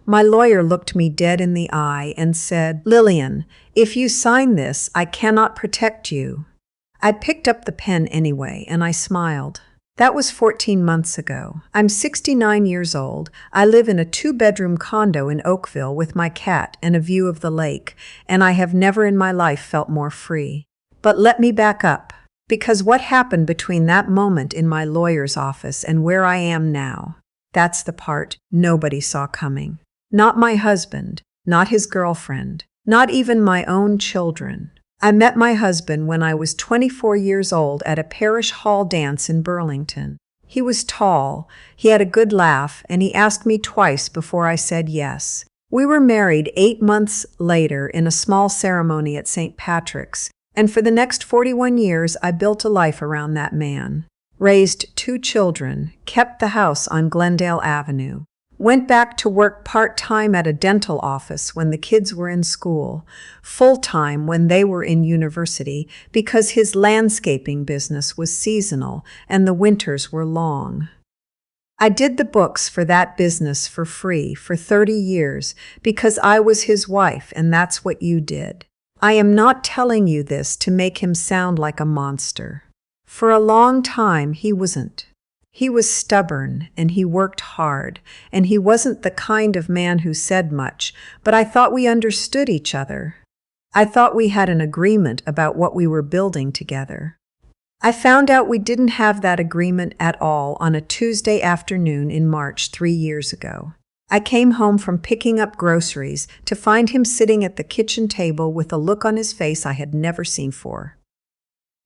My lawyer looked me dead in the eye and said, "Lillian, if you sign this, I cannot protect you." I picked up the pen anyway, and I smiled. That was 14 months ago. I'm 69 years old. I live in a 2-bedroom condo in Oakville with my cat and a view of the lake, and I have never in my life felt more free. But let me back up, because what happened between that moment in my lawyer's office and where I am now, that's the part nobody saw coming. Not my husband, not his girlfriend, not even my own children. I met my husband when I was 24 years old at a parish hall dance in Burlington. He was tall, he had a good laugh, and he asked me twice before I said yes. We were married 8 months later in a small ceremony at St. Patrick's, and for the next 41 years I built a life around that man. Raised 2 children, kept the house on Glendale Avenue. Went back to work part-time at a dental office when the kids were in school, full-time when they were in university because his landscaping business was seasonal and the winters were long. I did the books for that business for free for 30 years because I was his wife, and that's what you did. I am not telling you this to make him sound like a monster. For a long time he wasn't. He was stubborn, and he worked hard, and he wasn't the kind of man who said much, but I thought we understood each other. I thought we had an agreement about what we were building together. I found out we didn't have that agreement at all on a Tuesday afternoon in March 3 years ago. I came home from picking up groceries to find him sitting at the kitchen table with a look on his face I had never seen before.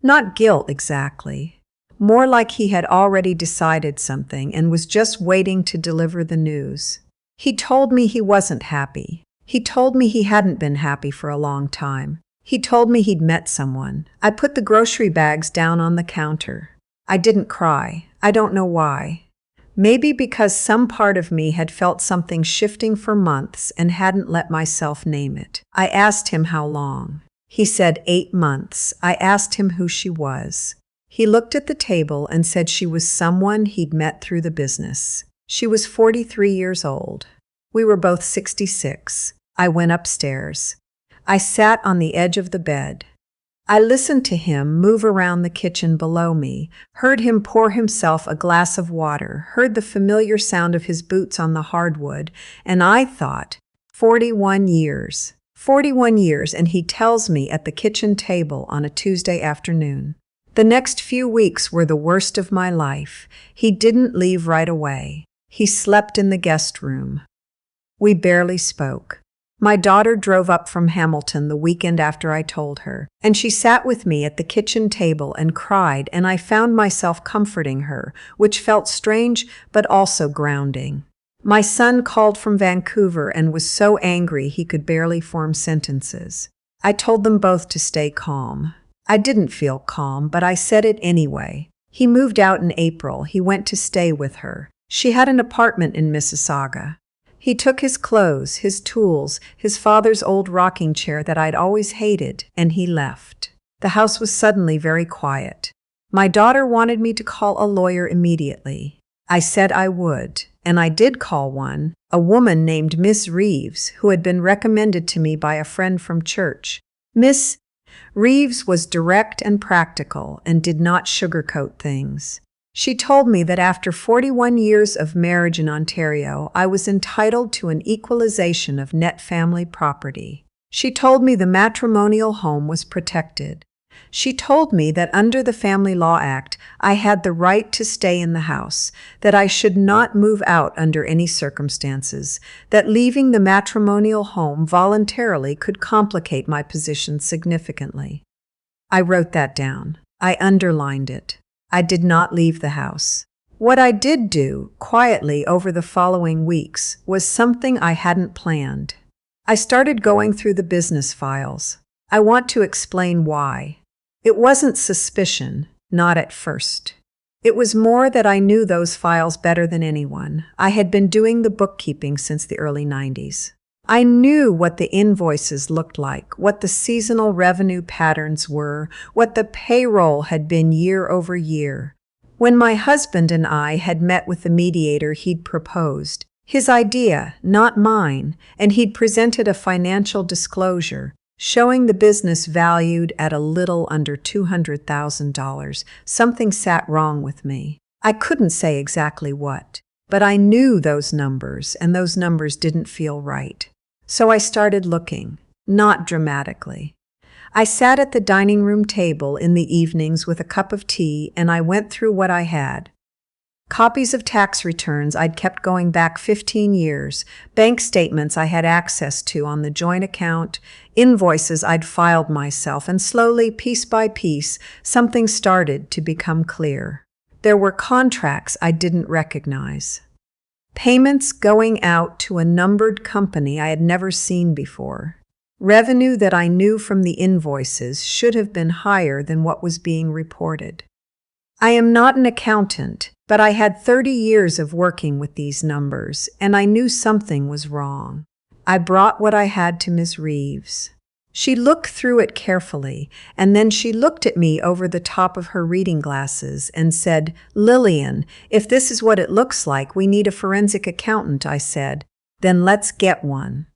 Not guilt exactly. More like he had already decided something and was just waiting to deliver the news. He told me he wasn't happy. He told me he hadn't been happy for a long time. He told me he'd met someone. I put the grocery bags down on the counter. I didn't cry. I don't know why. Maybe because some part of me had felt something shifting for months and hadn't let myself name it. I asked him how long. He said 8 months. I asked him who she was. He looked at the table and said she was someone he'd met through the business. She was 43 years old. We were both 66. I went upstairs. I sat on the edge of the bed. I listened to him move around the kitchen below me, heard him pour himself a glass of water, heard the familiar sound of his boots on the hardwood, and I thought, 41 years. 41 years, and he tells me at the kitchen table on a Tuesday afternoon. The next few weeks were the worst of my life. He didn't leave right away. He slept in the guest room. We barely spoke. My daughter drove up from Hamilton the weekend after I told her, and she sat with me at the kitchen table and cried, and I found myself comforting her, which felt strange but also grounding. My son called from Vancouver and was so angry he could barely form sentences. I told them both to stay calm. I didn't feel calm, but I said it anyway. He moved out in April. He went to stay with her. She had an apartment in Mississauga. He took his clothes, his tools, his father's old rocking chair that I'd always hated, and he left. The house was suddenly very quiet. My daughter wanted me to call a lawyer immediately. I said I would, and I did call one, a woman named Miss Reeves, who had been recommended to me by a friend from church. Miss Reeves was direct and practical and did not sugarcoat things. She told me that after 41 years of marriage in Ontario, I was entitled to an equalization of net family property. She told me the matrimonial home was protected. She told me that under the Family Law Act, I had the right to stay in the house, that I should not move out under any circumstances, that leaving the matrimonial home voluntarily could complicate my position significantly. I wrote that down. I underlined it. I did not leave the house. What I did do, quietly over the following weeks, was something I hadn't planned. I started going through the business files. I want to explain why. It wasn't suspicion, not at first. It was more that I knew those files better than anyone. I had been doing the bookkeeping since the early 90s. I knew what the invoices looked like, what the seasonal revenue patterns were, what the payroll had been year over year. When my husband and I had met with the mediator he'd proposed, His idea, not mine, and he'd presented a financial disclosure showing the business valued at a little under $200,000. Something sat wrong with me. I couldn't say exactly what, but I knew those numbers, and those numbers didn't feel right. So I started looking, not dramatically. I sat at the dining room table in the evenings with a cup of tea, and I went through what I had. Copies of tax returns I'd kept going back 15 years, bank statements I had access to on the joint account, invoices I'd filed myself, and slowly, piece by piece, something started to become clear. There were contracts I didn't recognize. Payments going out to a numbered company I had never seen before. Revenue that I knew from the invoices should have been higher than what was being reported. I am not an accountant, but I had 30 years of working with these numbers, and I knew something was wrong. I brought what I had to Ms. Reeves. She looked through it carefully, and then she looked at me over the top of her reading glasses and said, "Lillian, if this is what it looks like, we need a forensic accountant," I said. "Then let's get one."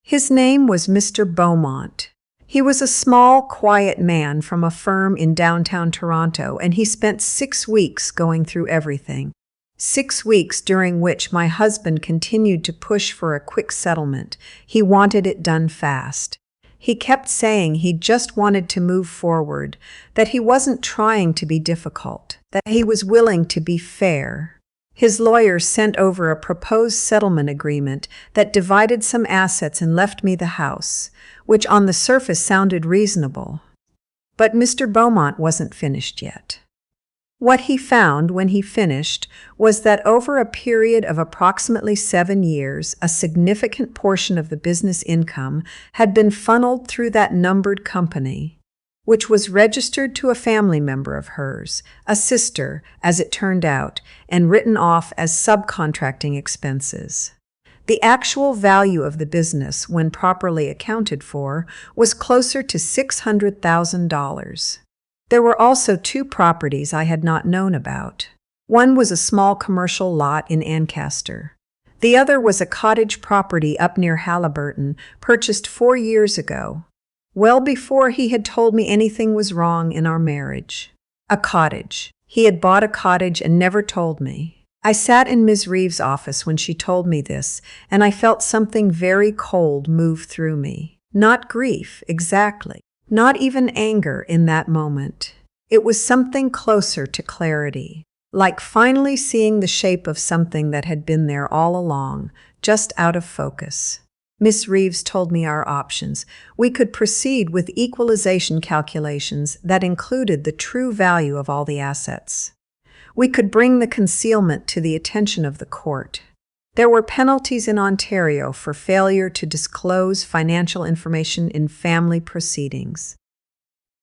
His name was Mr. Beaumont. He was a small, quiet man from a firm in downtown Toronto, and he spent 6 weeks going through everything. 6 weeks during which my husband continued to push for a quick settlement. He wanted it done fast. He kept saying he just wanted to move forward, that he wasn't trying to be difficult, that he was willing to be fair. His lawyers sent over a proposed settlement agreement that divided some assets and left me the house, which on the surface sounded reasonable. But Mr. Beaumont wasn't finished yet. What he found when he finished was that over a period of approximately 7 years, a significant portion of the business income had been funneled through that numbered company, which was registered to a family member of hers, a sister, as it turned out, and written off as subcontracting expenses. The actual value of the business, when properly accounted for, was closer to $600,000. There were also 2 properties I had not known about. One was a small commercial lot in Ancaster. The other was a cottage property up near Haliburton, purchased 4 years ago, well before he had told me anything was wrong in our marriage. A cottage. He had bought a cottage and never told me. I sat in Ms. Reeves' office when she told me this, and I felt something very cold move through me. Not grief, exactly. Not even anger in that moment. It was something closer to clarity, like finally seeing the shape of something that had been there all along, just out of focus. Miss Reeves told me our options. We could proceed with equalization calculations that included the true value of all the assets. We could bring the concealment to the attention of the court. There were penalties in Ontario for failure to disclose financial information in family proceedings.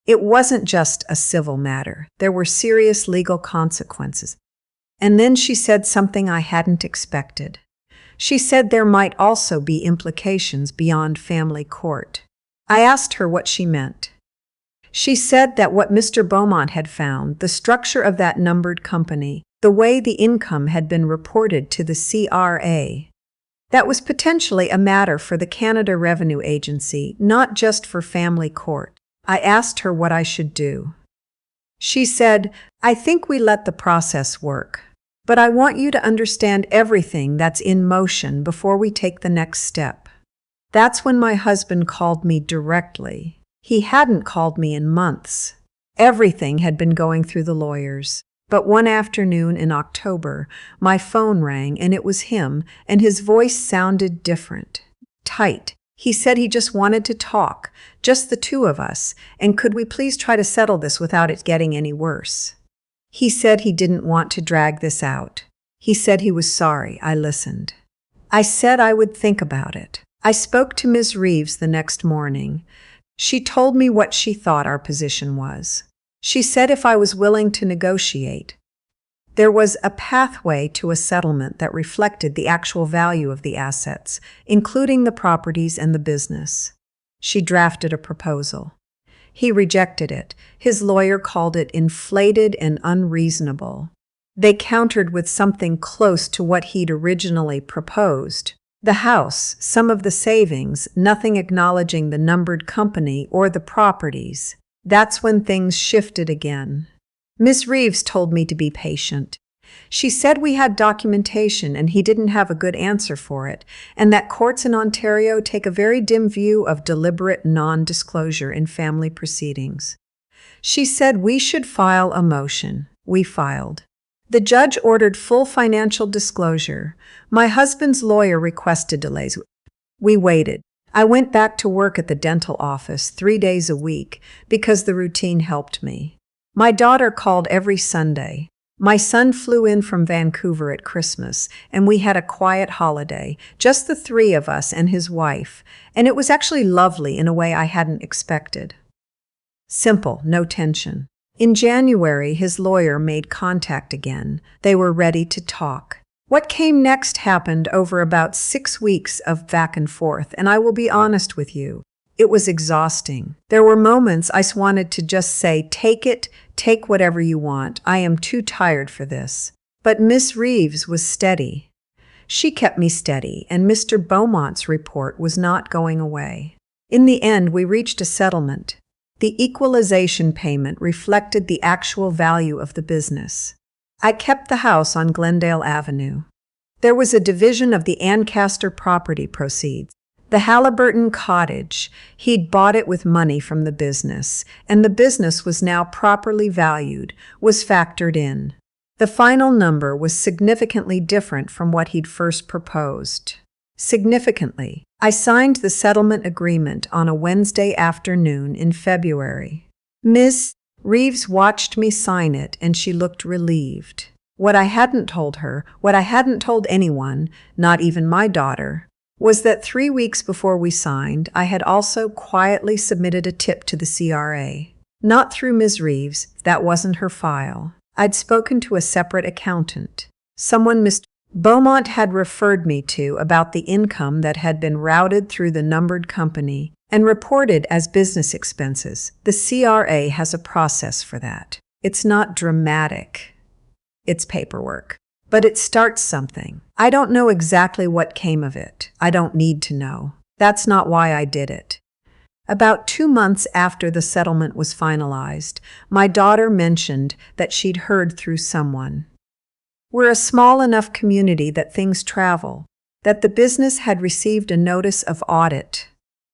It wasn't just a civil matter. There were serious legal consequences. And then she said something I hadn't expected. She said there might also be implications beyond family court. I asked her what she meant. She said that what Mr. Beaumont had found, the structure of that numbered company, the way the income had been reported to the CRA, that was potentially a matter for the Canada Revenue Agency, not just for family court. I asked her what I should do. She said, "I think we let the process work, but I want you to understand everything that's in motion before we take the next step." That's when my husband called me directly. He hadn't called me in months. Everything had been going through the lawyers. But one afternoon in October, my phone rang and it was him, and his voice sounded different, tight. He said he just wanted to talk, just the 2 of us, and could we please try to settle this without it getting any worse. He said he didn't want to drag this out. He said he was sorry. I listened. I said I would think about it. I spoke to Ms. Reeves the next morning. She told me what she thought our position was. She said if I was willing to negotiate, there was a pathway to a settlement that reflected the actual value of the assets, including the properties and the business. She drafted a proposal. He rejected it. His lawyer called it inflated and unreasonable. They countered with something close to what he'd originally proposed. The house, some of the savings, nothing acknowledging the numbered company or the properties. That's when things shifted again. Miss Reeves told me to be patient. She said we had documentation and he didn't have a good answer for it, and that courts in Ontario take a very dim view of deliberate non-disclosure in family proceedings. She said we should file a motion. We filed. The judge ordered full financial disclosure. My husband's lawyer requested delays. We waited. I went back to work at the dental office 3 days a week because the routine helped me. My daughter called every Sunday. My son flew in from Vancouver at Christmas, and we had a quiet holiday, just the three of us and his wife, and it was actually lovely in a way I hadn't expected. Simple, no tension. In January, his lawyer made contact again. They were ready to talk. What came next happened over about 6 weeks of back and forth, and I will be honest with you. It was exhausting. There were moments I wanted to just say, take whatever you want. I am too tired for this. But Miss Reeves was steady. She kept me steady, and Mr. Beaumont's report was not going away. In the end, we reached a settlement. The equalization payment reflected the actual value of the business. I kept the house on Glendale Avenue. There was a division of the Ancaster property proceeds. The Halliburton cottage, he'd bought it with money from the business, and the business was now properly valued, was factored in. The final number was significantly different from what he'd first proposed. Significantly, I signed the settlement agreement on a Wednesday afternoon in February. Miss Reeves watched me sign it, and she looked relieved. What I hadn't told her, what I hadn't told anyone, not even my daughter, was that 3 weeks before we signed, I had also quietly submitted a tip to the CRA. Not through Ms. Reeves, that wasn't her file. I'd spoken to a separate accountant, someone Mr. Beaumont had referred me to about the income that had been routed through the numbered company and reported as business expenses. The CRA has a process for that. It's not dramatic. It's paperwork. But it starts something. I don't know exactly what came of it. I don't need to know. That's not why I did it. About 2 months after the settlement was finalized, my daughter mentioned that she'd heard through someone. We're a small enough community that things travel, that the business had received a notice of audit.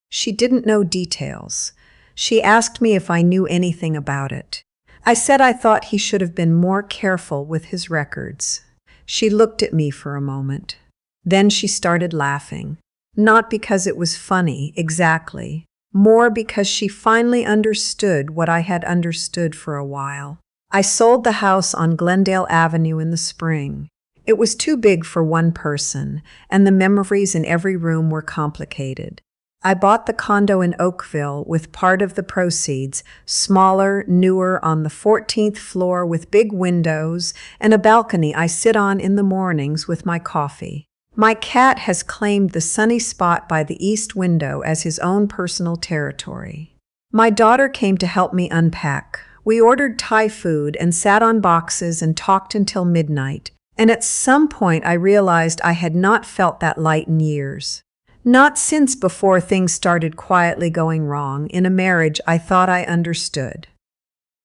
She didn't know details. She asked me if I knew anything about it. I said I thought he should have been more careful with his records. She looked at me for a moment. Then she started laughing. Not because it was funny, exactly. More because she finally understood what I had understood for a while. I sold the house on Glendale Avenue in the spring. It was too big for one person, and the memories in every room were complicated. I bought the condo in Oakville with part of the proceeds, smaller, newer, on the 14th floor with big windows and a balcony I sit on in the mornings with my coffee. My cat has claimed the sunny spot by the east window as his own personal territory. My daughter came to help me unpack. We ordered Thai food and sat on boxes and talked until midnight, and at some point I realized I had not felt that light in years. Not since before things started quietly going wrong in a marriage I thought I understood.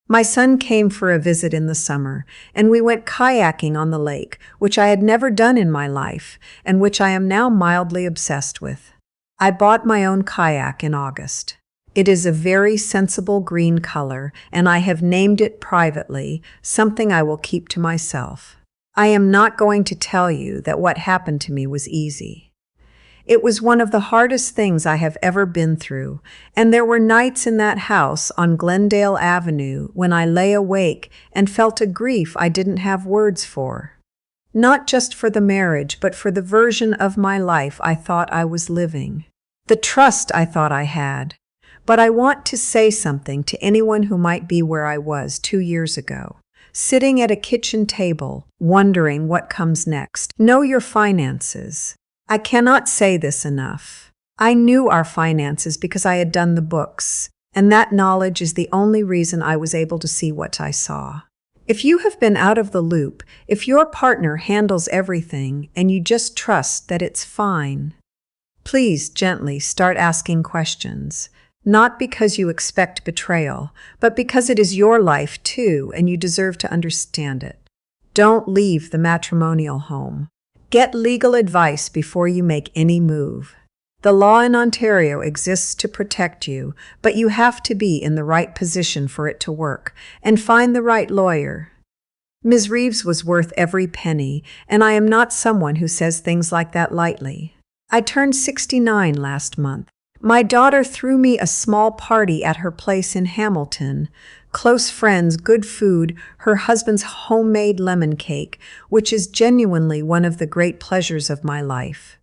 My son came for a visit in the summer, and we went kayaking on the lake, which I had never done in my life, and which I am now mildly obsessed with. I bought my own kayak in August. It is a very sensible green color, and I have named it privately, something I will keep to myself. I am not going to tell you that what happened to me was easy. It was one of the hardest things I have ever been through, and there were nights in that house on Glendale Avenue when I lay awake and felt a grief I didn't have words for. Not just for the marriage, but for the version of my life I thought I was living. The trust I thought I had. But I want to say something to anyone who might be where I was 2 years ago, sitting at a kitchen table, wondering what comes next. Know your finances. I cannot say this enough. I knew our finances because I had done the books, and that knowledge is the only reason I was able to see what I saw. If you have been out of the loop, if your partner handles everything and you just trust that it's fine, please gently start asking questions. Not because you expect betrayal, but because it is your life too and you deserve to understand it. Don't leave the matrimonial home. Get legal advice before you make any move. The law in Ontario exists to protect you, but you have to be in the right position for it to work, and find the right lawyer. Ms. Reeves was worth every penny, and I am not someone who says things like that lightly. I turned 69 last month. My daughter threw me a small party at her place in Hamilton. Close friends, good food, her husband's homemade lemon cake, which is genuinely one of the great pleasures of my life.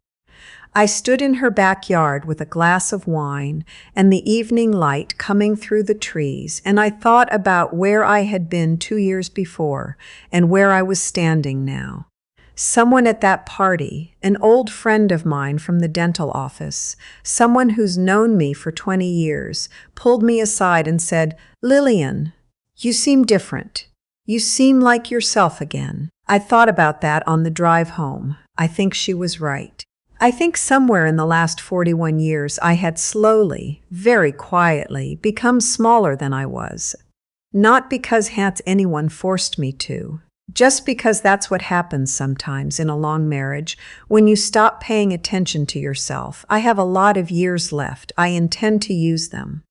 I stood in her backyard with a glass of wine and the evening light coming through the trees, and I thought about where I had been 2 years before and where I was standing now. Someone at that party, an old friend of mine from the dental office, someone who's known me for 20 years, pulled me aside and said, "Lillian, you seem different. You seem like yourself again." I thought about that on the drive home. I think she was right. I think somewhere in the last 41 years I had slowly, very quietly, become smaller than I was. Not because anyone forced me to. Just because that's what happens sometimes in a long marriage when you stop paying attention to yourself. I have a lot of years left. I intend to use them.